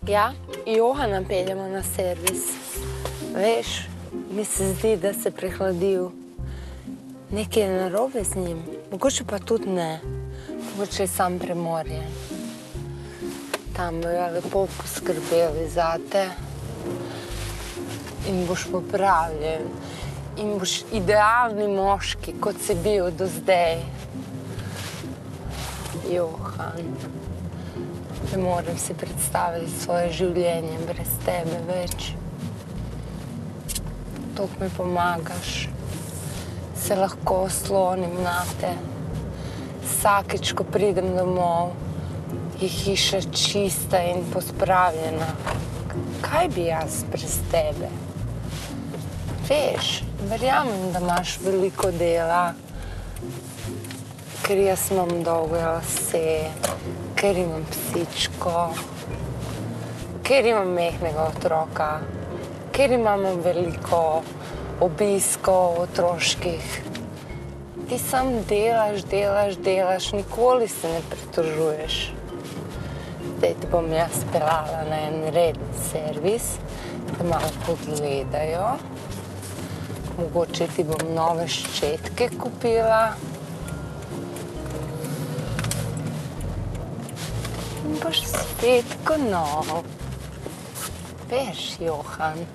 Ja, Johana peljemo na servis. Veš, mi se zdi, da se prehladil. Nekaj je narobe z njim. Mogoče pa tudi ne. Mogoče je sam premorjen. Tam bojo lepo poskrbeli zate. In boš popravljen. In boš idealni moški, kot si bil do zdaj. Johan. Ne morem si predstaviti svoje življenje brez tebe več. Toliko mi pomagaš. Se lahko oslonim nate. Vsakič, ko pridem domov, je hiša čista in pospravljena. Kaj bi jaz brez tebe? Veš, verjamem, da imaš veliko dela, ker jaz imam dolge lase, ker imam psičko, ker imam majhnega otroka, ker imamo veliko obiskov otroških. Ti sam delaš, nikoli se ne pritožuješ. Zdaj te bom jaz peljala na en redni servis, da malo pogledajo. Mogoče ti bom nove ščetke kupila. In boš spet ko nov. Veš, Johan.